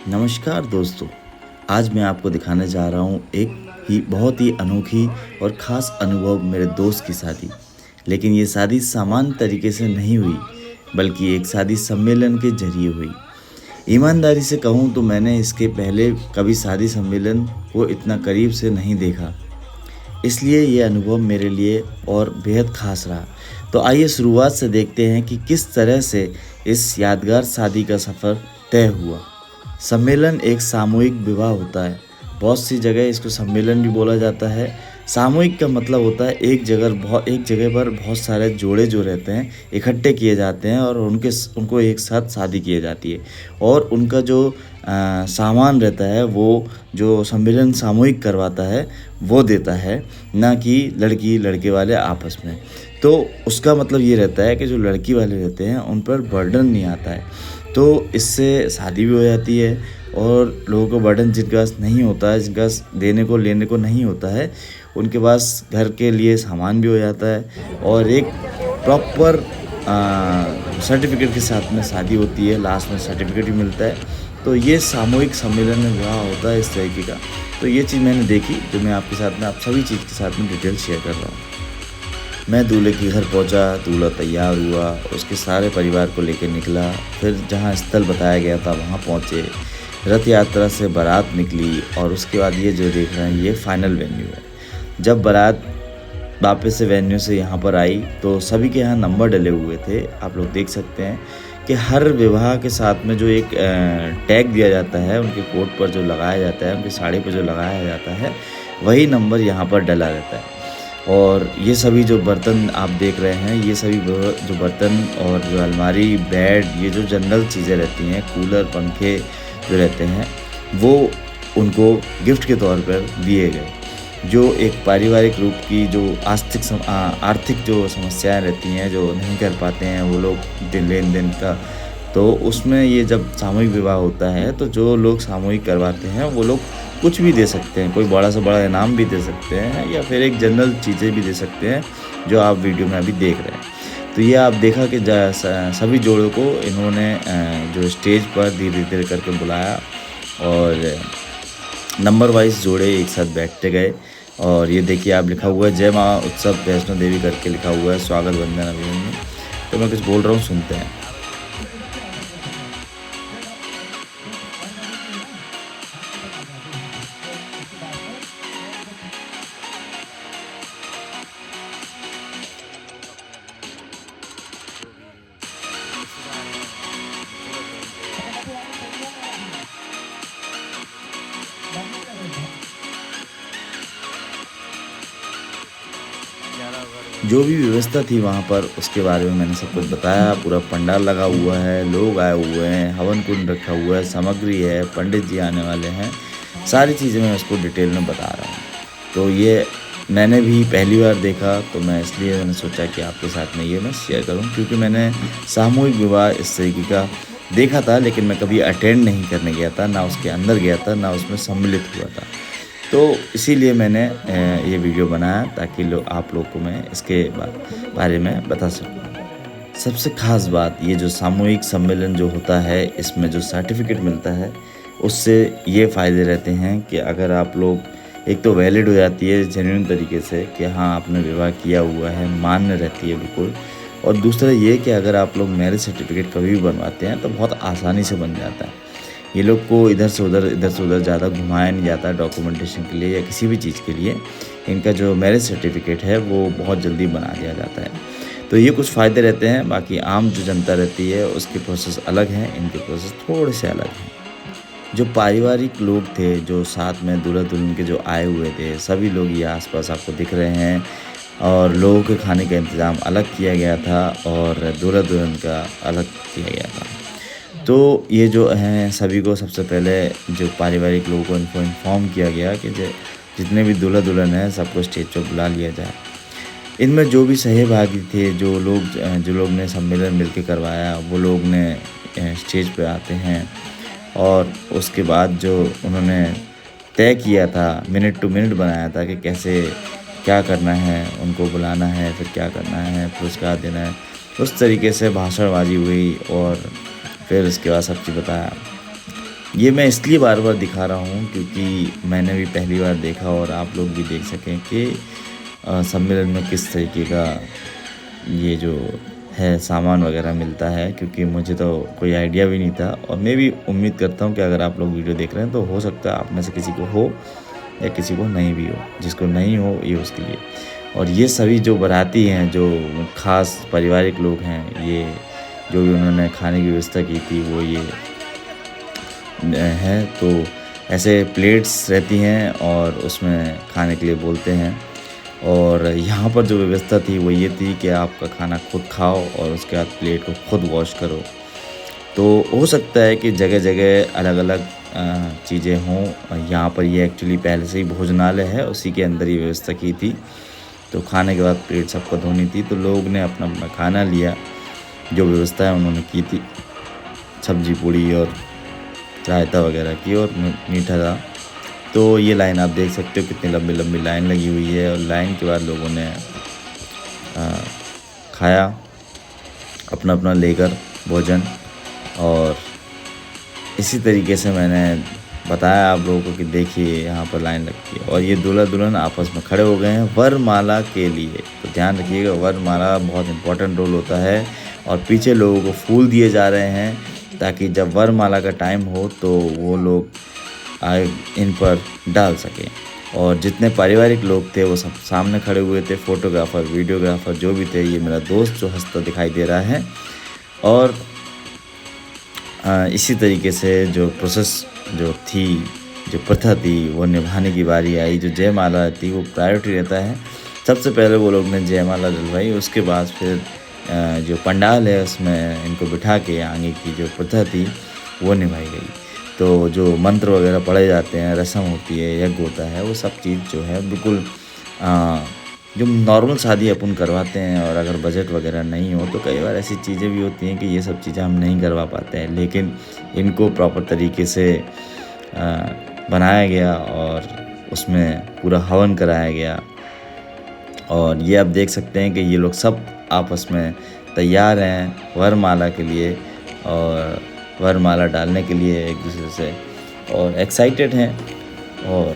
नमस्कार दोस्तों, आज मैं आपको दिखाने जा रहा हूँ एक ही बहुत ही अनोखी और ख़ास अनुभव मेरे दोस्त की शादी। लेकिन ये शादी सामान्य तरीके से नहीं हुई, बल्कि एक शादी सम्मेलन के ज़रिए हुई। ईमानदारी से कहूँ तो मैंने इसके पहले कभी शादी सम्मेलन को इतना करीब से नहीं देखा, इसलिए ये अनुभव मेरे लिए और बेहद ख़ास रहा। तो आइए शुरुआत से देखते हैं कि किस तरह से इस यादगार शादी का सफ़र तय हुआ। सम्मेलन एक सामूहिक विवाह होता है। बहुत सी जगह इसको सम्मेलन भी बोला जाता है। सामूहिक का मतलब होता है एक जगह पर बहुत सारे जोड़े जो रहते हैं इकट्ठे किए जाते हैं और उनको एक साथ शादी की जाती है और उनका जो सामान रहता है वो जो सम्मेलन सामूहिक करवाता है वो देता है, ना कि लड़की लड़के वाले आपस में। तो उसका मतलब ये रहता है कि जो लड़की वाले रहते हैं उन पर बर्डन नहीं आता है, तो इससे शादी भी हो जाती है और लोगों को बर्डन जिनके पास नहीं होता है, जिनके पास देने को लेने को नहीं होता है, उनके पास घर के लिए सामान भी हो जाता है और एक प्रॉपर सर्टिफिकेट के साथ में शादी होती है। लास्ट में सर्टिफिकेट भी मिलता है। तो ये सामूहिक सम्मेलन में विवाह होता है इस तरीके का। तो ये चीज़ मैंने देखी, जो मैं आपके साथ में आप सभी चीज़ के साथ में डिटेल शेयर कर रहा हूँ। मैं दूल्हे के घर पहुंचा, दूल्हा तैयार हुआ, उसके सारे परिवार को लेकर निकला। फिर जहां स्थल बताया गया था वहां पहुंचे। रथ यात्रा से बारात निकली और उसके बाद ये जो देख रहे हैं ये फाइनल वेन्यू है। जब बारात वापस से वेन्यू से यहाँ पर आई तो सभी के यहाँ नंबर डले हुए थे। आप लोग देख सकते हैं कि हर विवाह के साथ में जो एक टैग दिया जाता है, उनके कोट पर जो लगाया जाता है, उनकी साड़ी पर जो लगाया जाता है, वही नंबर यहाँ पर डला रहता है। और ये सभी जो बर्तन आप देख रहे हैं, ये सभी जो बर्तन और जो अलमारी, बेड, ये जो जनरल चीज़ें रहती हैं, कूलर, पंखे जो रहते हैं, वो उनको गिफ्ट के तौर पर दिए गए। जो एक पारिवारिक रूप की जो आर्थिक जो समस्याएं रहती हैं, जो नहीं कर पाते हैं वो लोग लेन देन का, तो उसमें ये जब सामूहिक विवाह होता है तो जो लोग सामूहिक करवाते हैं वो लोग कुछ भी दे सकते हैं। कोई बड़ा से बड़ा इनाम भी दे सकते हैं या फिर एक जनरल चीज़ें भी दे सकते हैं, जो आप वीडियो में अभी देख रहे हैं। तो ये आप देखा कि सभी जोड़ों को इन्होंने जो स्टेज पर धीरे धीरे करके बुलाया और नंबर वाइज जोड़े एक साथ बैठते गए। और ये देखिए आप लिखा हुआ है जय माँ उत्सव वैष्णो देवी करके लिखा हुआ है, स्वागत वंदन अभिमन्यु। तो मैं कुछ बोल रहा हूँ, सुनते हैं। जो भी व्यवस्था थी वहाँ पर उसके बारे में मैंने सब कुछ बताया। पूरा पंडाल लगा हुआ है, लोग आए हुए हैं, हवन कुंड रखा हुआ है, सामग्री है, पंडित जी आने वाले हैं, सारी चीज़ें मैं उसको डिटेल में बता रहा हूँ। तो ये मैंने भी पहली बार देखा, तो मैंने सोचा कि आपके साथ में ये मैं शेयर करूँ, क्योंकि मैंने सामूहिक विवाह इस तरीके का देखा था, लेकिन मैं कभी अटेंड नहीं करने गया था, ना उसके अंदर गया था, ना उसमें सम्मिलित हुआ था। तो इसीलिए मैंने ये वीडियो बनाया ताकि आप लोग को मैं इसके बारे में बता सकूं। सबसे ख़ास बात, ये जो सामूहिक सम्मेलन जो होता है, इसमें जो सर्टिफिकेट मिलता है उससे ये फ़ायदे रहते हैं कि अगर आप लोग, एक तो वैलिड हो जाती है जेन्युइन तरीके से कि हाँ आपने विवाह किया हुआ है, मान्य रहती है बिल्कुल। और दूसरा ये कि अगर आप लोग मैरिज सर्टिफिकेट कभी भी बनवाते हैं तो बहुत आसानी से बन जाता है। ये लोग को इधर से उधर ज़्यादा घुमाया नहीं जाता डॉक्यूमेंटेशन के लिए या किसी भी चीज़ के लिए। इनका जो मैरिज सर्टिफिकेट है वो बहुत जल्दी बना दिया जाता है। तो ये कुछ फ़ायदे रहते हैं। बाकी आम जो जनता रहती है उसके प्रोसेस अलग हैं, इनके प्रोसेस थोड़े से अलग हैं। जो पारिवारिक लोग थे, जो साथ में दूल्हा दुल्हन के जो आए हुए थे, सभी लोग ये आसपास आपको दिख रहे हैं। और लोगों के खाने का इंतज़ाम अलग किया गया था और दूल्हा दुल्हन का अलग किया गया था। तो ये जो हैं सभी को सबसे पहले जो पारिवारिक लोगों को इनको इन्फॉर्म किया गया कि जितने भी दूल्हा दुल्हन हैं सबको स्टेज पर बुला लिया जाए। इनमें जो भी सहभागी थे, जो लोग ने सम्मेलन मिलकर करवाया, वो लोग ने स्टेज पे आते हैं और उसके बाद जो उन्होंने तय किया था, मिनट टू मिनट बनाया था कि कैसे क्या करना है, उनको बुलाना है, फिर क्या करना है, पुरस्कार देना है, उस तरीके से भाषणबाजी हुई और फिर उसके बाद सब चीज़ बताया। ये मैं इसलिए बार बार दिखा रहा हूँ क्योंकि मैंने भी पहली बार देखा और आप लोग भी देख सकें कि सम्मेलन में किस तरीके का ये जो है सामान वगैरह मिलता है, क्योंकि मुझे तो कोई आइडिया भी नहीं था। और मैं भी उम्मीद करता हूँ कि अगर आप लोग वीडियो देख रहे हैं तो हो सकता है आप में से किसी को हो या किसी को नहीं भी हो। जिसको नहीं हो ये उसके लिए। और ये सभी जो बाराती हैं, जो ख़ास पारिवारिक लोग हैं, ये जो भी उन्होंने खाने की व्यवस्था की थी वो ये है। तो ऐसे प्लेट्स रहती हैं और उसमें खाने के लिए बोलते हैं। और यहाँ पर जो व्यवस्था थी वो ये थी कि आपका खाना खुद खाओ और उसके बाद प्लेट को खुद वॉश करो। तो हो सकता है कि जगह जगह अलग अलग चीज़ें हों। यहाँ पर ये एक्चुअली पहले से ही भोजनालय है, उसी के अंदर ही व्यवस्था की थी। तो खाने के बाद प्लेट सबको धोनी थी, तो लोग ने अपना अपना खाना लिया, जो व्यवस्था है उन्होंने की थी। सब्जी पूड़ी और रायता वगैरह की और मीठा था। तो ये लाइन आप देख सकते हो कितनी लंबी लंबी लाइन लगी हुई है। और लाइन के बाद लोगों ने खाया अपना अपना लेकर भोजन। और इसी तरीके से मैंने बताया आप लोगों को कि देखिए यहाँ पर लाइन लगती है। और ये दूल्हा दुल्हन आपस में खड़े हो गए हैं वरमाला के लिए। तो ध्यान रखिएगा, वरमाला बहुत इंपॉर्टेंट रोल होता है। और पीछे लोगों को फूल दिए जा रहे हैं ताकि जब वरमाला का टाइम हो तो वो लोग इन पर डाल सकें। और जितने पारिवारिक लोग थे वो सब सामने खड़े हुए थे, फोटोग्राफ़र वीडियोग्राफ़र जो भी थे। ये मेरा दोस्त जो हंसता दिखाई दे रहा है। और इसी तरीके से जो प्रोसेस जो थी, जो प्रथा थी, वो निभाने की बारी आई। जो जयमाला थी वो प्रायोरिटी रहता है। सबसे पहले वो लोग ने जयमाला डलवाई, उसके बाद फिर जो पंडाल है उसमें इनको बिठा के आगे की जो प्रथा थी वो निभाई गई। तो जो मंत्र वगैरह पढ़े जाते हैं, रस्म होती है, यज्ञ होता है, वो सब चीज़ जो है बिल्कुल जो नॉर्मल शादी अपन करवाते हैं। और अगर बजट वगैरह नहीं हो तो कई बार ऐसी चीज़ें भी होती हैं कि ये सब चीज़ें हम नहीं करवा पाते हैं, लेकिन इनको प्रॉपर तरीके से बनाया गया और उसमें पूरा हवन कराया गया। और ये आप देख सकते हैं कि ये लोग सब आपस में तैयार हैं वरमाला के लिए और वरमाला डालने के लिए एक दूसरे से, और एक्साइटेड हैं। और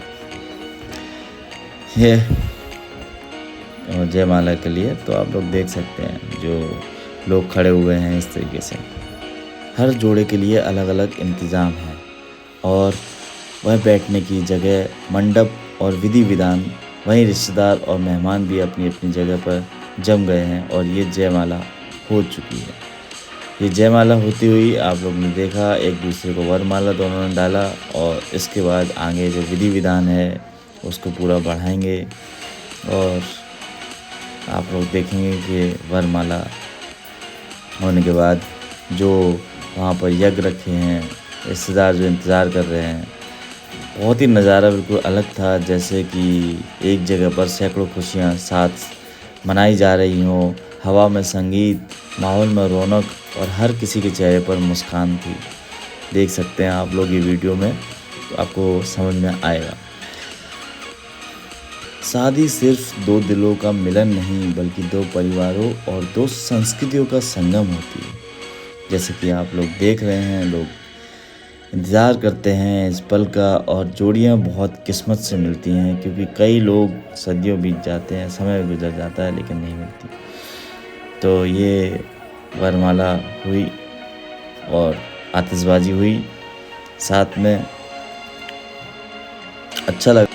ये जयमाला के लिए तो आप लोग देख सकते हैं जो लोग खड़े हुए हैं इस तरीके से। हर जोड़े के लिए अलग अलग इंतज़ाम है और वह बैठने की जगह, मंडप और विधि विधान, वहीं रिश्तेदार और मेहमान भी अपनी अपनी जगह पर जम गए हैं। और ये जयमाला हो चुकी है। ये जयमाला होती हुई आप लोग ने देखा, एक दूसरे को वरमाला दोनों ने डाला। और इसके बाद आगे जो विधि विधान है उसको पूरा बढ़ाएंगे। और आप लोग देखेंगे कि वरमाला होने के बाद जो वहाँ पर यज्ञ रखे हैं, रिश्तेदार जो इंतज़ार कर रहे हैं, बहुत ही नज़ारा बिल्कुल अलग था। जैसे कि एक जगह पर सैकड़ों खुशियाँ साथ मनाई जा रही हों, हवा में संगीत, माहौल में रौनक और हर किसी के चेहरे पर मुस्कान थी। देख सकते हैं आप लोग ये वीडियो में, तो आपको समझ में आएगा। शादी सिर्फ दो दिलों का मिलन नहीं बल्कि दो परिवारों और दो संस्कृतियों का संगम होती है। जैसे कि आप लोग देख रहे हैं, लोग इंतज़ार करते हैं इस पल का। और जोड़ियां बहुत किस्मत से मिलती हैं, क्योंकि कई लोग सदियों बीत जाते हैं, समय गुजर जाता है, लेकिन नहीं मिलती। तो ये वरमाला हुई और आतिशबाजी हुई साथ में, अच्छा लगा।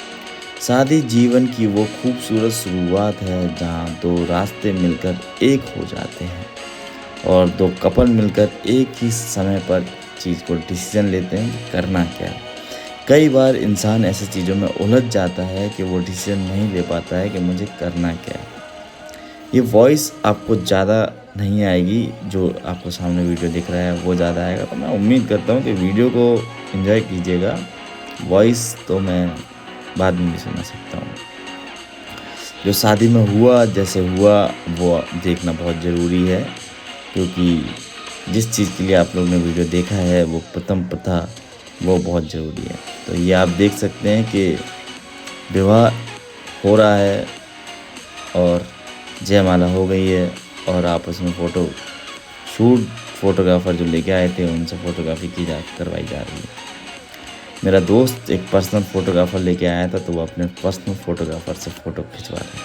शादी जीवन की वो खूबसूरत शुरुआत है जहाँ दो रास्ते मिलकर एक हो जाते हैं और दो कपल मिलकर एक ही समय पर चीज़ को डिसीजन लेते हैं करना क्या है। कई बार इंसान ऐसी चीज़ों में उलझ जाता है कि वो डिसीजन नहीं ले पाता है कि मुझे करना क्या है। ये वॉइस आपको ज़्यादा नहीं आएगी, जो आपको सामने वीडियो दिख रहा है वो ज़्यादा आएगा। तो मैं उम्मीद करता हूँ कि वीडियो को एंजॉय कीजिएगा। वॉइस तो मैं बाद में भी सुना सकता हूँ। जो शादी में हुआ, जैसे हुआ, वो देखना बहुत ज़रूरी है, क्योंकि जिस चीज़ के लिए आप लोग ने वीडियो देखा है वो प्रथम प्रथा, वो बहुत ज़रूरी है। तो ये आप देख सकते हैं कि विवाह हो रहा है और जयमाला हो गई है और आपस में फोटोग्राफर जो लेके आए थे उनसे फ़ोटोग्राफी करवाई जा रही है। मेरा दोस्त एक पर्सनल फ़ोटोग्राफ़र लेके आया था, तो वो अपने पर्सनल फ़ोटोग्राफ़र से फ़ोटो खिंचवा रहे हैं।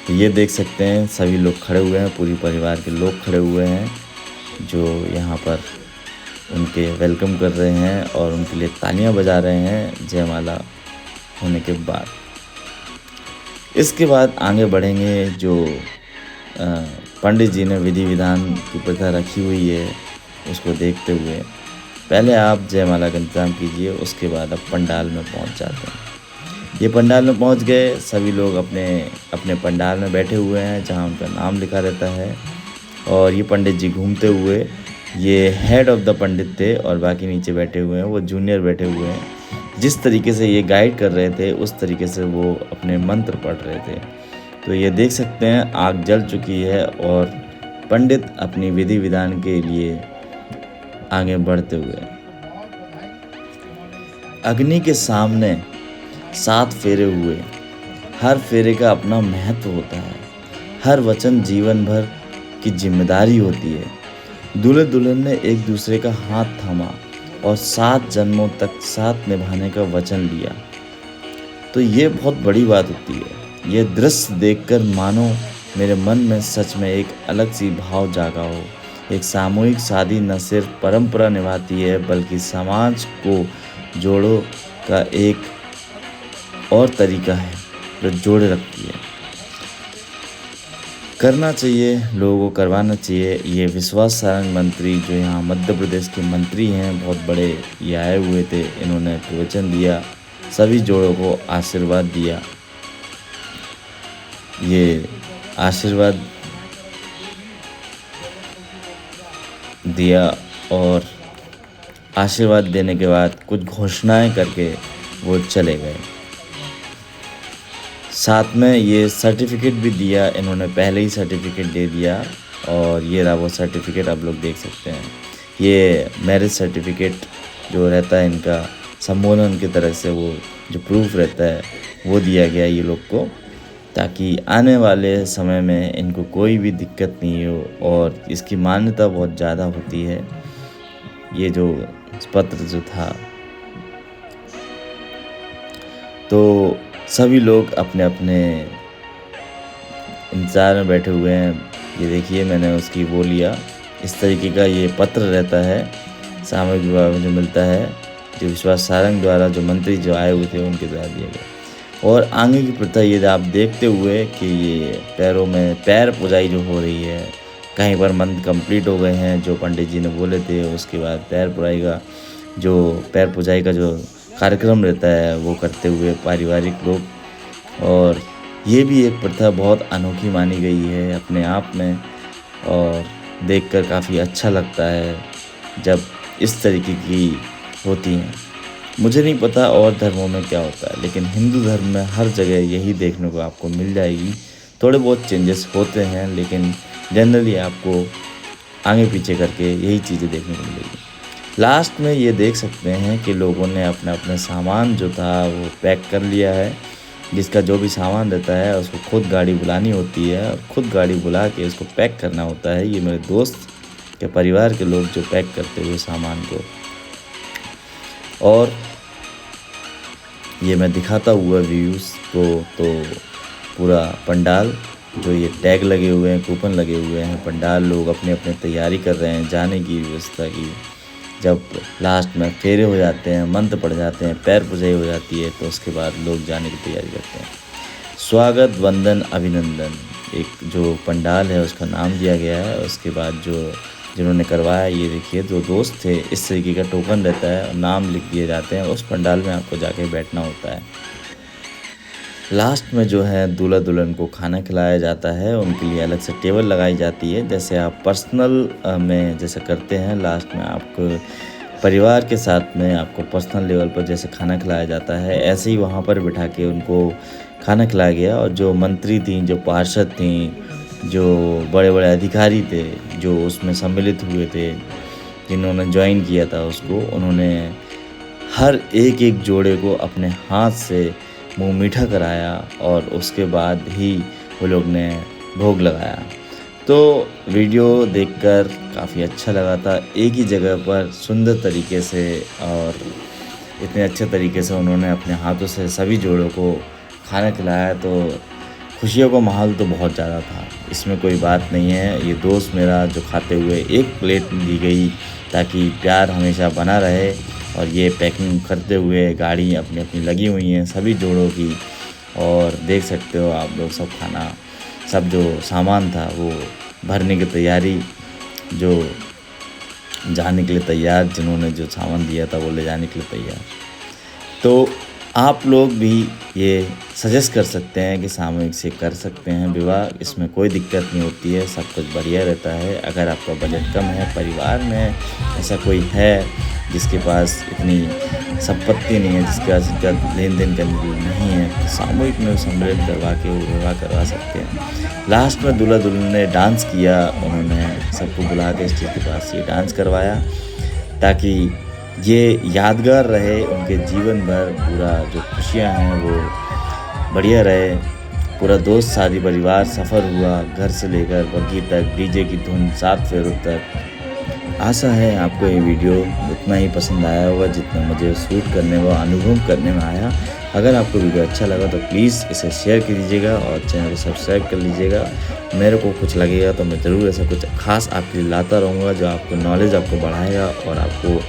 तो ये देख सकते हैं सभी लोग खड़े हुए हैं, पूरी परिवार के लोग खड़े हुए हैं, जो यहाँ पर उनके वेलकम कर रहे हैं और उनके लिए तालियां बजा रहे हैं जयमाला होने के बाद। इसके बाद आगे बढ़ेंगे। जो पंडित जी ने विधि विधान की प्रथा रखी हुई है उसको देखते हुए पहले आप जयमाला का इंतज़ाम कीजिए, उसके बाद आप पंडाल में पहुंच जाते हैं। ये पंडाल में पहुंच गए, सभी लोग अपने अपने पंडाल में बैठे हुए हैं जहां उनका नाम लिखा रहता है। और ये पंडित जी घूमते हुए, ये हेड ऑफ़ द पंडित थे और बाकी नीचे बैठे हुए हैं वो जूनियर बैठे हुए हैं। जिस तरीके से ये गाइड कर रहे थे उस तरीके से वो अपने मंत्र पढ़ रहे थे। तो ये देख सकते हैं आग जल चुकी है और पंडित अपनी विधि विधान के लिए आगे बढ़ते हुए। अग्नि के सामने 7 फेरे हुए। हर फेरे का अपना महत्व होता है। हर वचन जीवन भर की जिम्मेदारी होती है। दूल्हे दुल्हन ने एक दूसरे का हाथ थामा और 7 जन्मों तक साथ निभाने का वचन लिया। तो ये बहुत बड़ी बात होती है। ये दृश्य देखकर मानो मेरे मन में सच में एक अलग सी भाव जागा हो। एक सामूहिक शादी न सिर्फ परंपरा निभाती है बल्कि समाज को जोड़ो का एक और तरीका है जो जोड़े रखती है। करना चाहिए, लोगों को करवाना चाहिए। ये विश्वास सारंग मंत्री जो यहाँ मध्य प्रदेश के मंत्री हैं, बहुत बड़े, ये आए हुए थे। इन्होंने प्रवचन दिया, सभी जोड़ों को आशीर्वाद दिया। ये आशीर्वाद दिया और आशीर्वाद देने के बाद कुछ घोषणाएं करके वो चले गए। साथ में ये सर्टिफिकेट भी दिया, इन्होंने पहले ही सर्टिफिकेट दे दिया और ये रहा वो सर्टिफिकेट, आप लोग देख सकते हैं। ये मैरिज सर्टिफिकेट जो रहता है इनका सम्बोधन की तरह से, वो जो प्रूफ रहता है वो दिया गया ये लोग को, ताकि आने वाले समय में इनको कोई भी दिक्कत नहीं हो। और इसकी मान्यता बहुत ज़्यादा होती है। ये जो पत्र जो था, तो सभी लोग अपने अपने इंतज़ार में बैठे हुए हैं। ये देखिए मैंने उसकी वो लिया, इस तरीके का ये पत्र रहता है सामूहिक विवाह में जो मिलता है, जो विश्वास सारंग द्वारा, जो मंत्री जो आए हुए थे उनके द्वारा दिया गया। और आगे की प्रथा ये आप देखते हुए कि ये पैरों में पैर पुजाई जो हो रही है, कहीं पर मंत्र कंप्लीट हो गए हैं जो पंडित जी ने बोले थे, उसके बाद पैर पुजाई का जो कार्यक्रम रहता है वो करते हुए पारिवारिक लोग। और ये भी एक प्रथा बहुत अनोखी मानी गई है अपने आप में, और देखकर काफ़ी अच्छा लगता है जब इस तरीके की होती हैं। मुझे नहीं पता और धर्मों में क्या होता है, लेकिन हिंदू धर्म में हर जगह यही देखने को आपको मिल जाएगी। थोड़े बहुत चेंजेस होते हैं लेकिन जनरली आपको आगे पीछे करके यही चीज़ें देखने को मिलेगी। लास्ट में ये देख सकते हैं कि लोगों ने अपना अपना सामान जो था वो पैक कर लिया है। जिसका जो भी सामान रहता है उसको खुद गाड़ी बुलानी होती है और खुद गाड़ी बुला के उसको पैक करना होता है। ये मेरे दोस्त के परिवार के लोग जो पैक करते हुए सामान को, और ये मैं दिखाता हुआ व्यूज़ को, तो पूरा पंडाल जो ये टैग लगे हुए हैं, कूपन लगे हुए हैं, पंडाल लोग अपने अपने तैयारी कर रहे हैं जाने की व्यवस्था की। जब लास्ट में फेरे हो जाते हैं, मंत्र पड़ जाते हैं, पैर पुजाई हो जाती है, तो उसके बाद लोग जाने की तैयारी करते हैं। स्वागत, वंदन, अभिनंदन, एक जो पंडाल है उसका नाम दिया गया है। उसके बाद जिन्होंने करवाया, ये देखिए जो दोस्त थे, इस तरीके का टोकन रहता है और नाम लिख दिए जाते हैं। उस पंडाल में आपको जाके बैठना होता है। लास्ट में जो है दूल्हा दुल्हन को खाना खिलाया जाता है, उनके लिए अलग से टेबल लगाई जाती है। जैसे आप पर्सनल में जैसे करते हैं, लास्ट में आपको परिवार के साथ में आपको पर्सनल लेवल पर जैसे खाना खिलाया जाता है, ऐसे ही वहाँ पर बिठा के उनको खाना खिलाया गया। और जो मंत्री थी, जो पार्षद थी, जो बड़े बड़े अधिकारी थे जो उसमें सम्मिलित हुए थे, जिन्होंने ज्वाइन किया था उसको, उन्होंने हर एक जोड़े को अपने हाथ से मुंह मीठा कराया और उसके बाद ही वो लोग ने भोग लगाया। तो वीडियो देखकर काफ़ी अच्छा लगा था। एक ही जगह पर सुंदर तरीके से और इतने अच्छे तरीके से उन्होंने अपने हाथों से सभी जोड़ों को खाना खिलाया, तो खुशियों का माहौल तो बहुत ज़्यादा था, इसमें कोई बात नहीं है। ये दोस्त मेरा जो खाते हुए एक प्लेट दी गई ताकि प्यार हमेशा बना रहे, और ये पैकिंग करते हुए गाड़ी अपनी अपनी लगी हुई हैं सभी जोड़ों की, और देख सकते हो आप लोग सब खाना, सब जो सामान था वो भरने की तैयारी, जो जाने के लिए तैयार, जिन्होंने जो सामान दिया था वो ले जाने के लिए तैयार। तो आप लोग भी ये सजेस्ट कर सकते हैं कि सामूहिक से कर सकते हैं विवाह, इसमें कोई दिक्कत नहीं होती है, सब कुछ बढ़िया रहता है। अगर आपका बजट कम है, परिवार में ऐसा कोई है जिसके पास इतनी संपत्ति नहीं है, जिसके पास इतना लेन देन करने के लिए नहीं है, तो सामूहिक में सम्मिलित करवा के वो विवाह करवा सकते हैं। लास्ट में दूल्हा दुल्हन ने डांस किया, उन्होंने सबको बुला के स्टेज के पास ये डांस करवाया ताकि ये यादगार रहे उनके जीवन भर। पूरा जो खुशियाँ हैं वो बढ़िया रहे। पूरा दोस्त शादी परिवार सफ़र हुआ, घर से लेकर बग्गी तक, डीजे की धुन 7 फेरों तक। आशा है आपको ये वीडियो उतना ही पसंद आया होगा जितना मुझे शूट करने व अनुभव करने में आया। अगर आपको वीडियो अच्छा लगा तो प्लीज़ इसे शेयर कर दीजिएगा और चैनल को सब्सक्राइब कर लीजिएगा। मेरे को कुछ लगेगा तो मैं ज़रूर ऐसा कुछ खास आपके लिए लाता रहूँगा जो आपको नॉलेज आपको बढ़ाएगा और आपको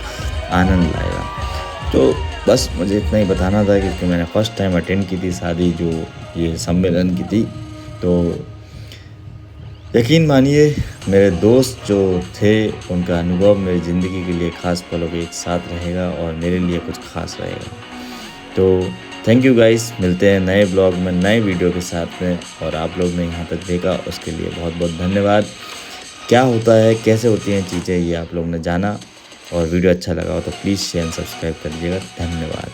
आनंद लाएगा। तो बस मुझे इतना ही बताना था, क्योंकि मैंने फ़र्स्ट टाइम अटेंड की थी शादी, जो ये सम्मेलन की थी। तो यकीन मानिए मेरे दोस्त जो थे उनका अनुभव मेरी ज़िंदगी के लिए ख़ास पलों के एक साथ रहेगा और मेरे लिए कुछ ख़ास रहेगा। तो थैंक यू गाइस, मिलते हैं नए ब्लॉग में नए वीडियो के साथ में। और आप लोग ने यहाँ तक देखा उसके लिए बहुत बहुत धन्यवाद। क्या होता है, कैसे होती हैं चीज़ें, ये आप लोग ने जाना। और वीडियो अच्छा लगा हो तो प्लीज़ शेयर एंड सब्सक्राइब कर लीजिएगा। धन्यवाद।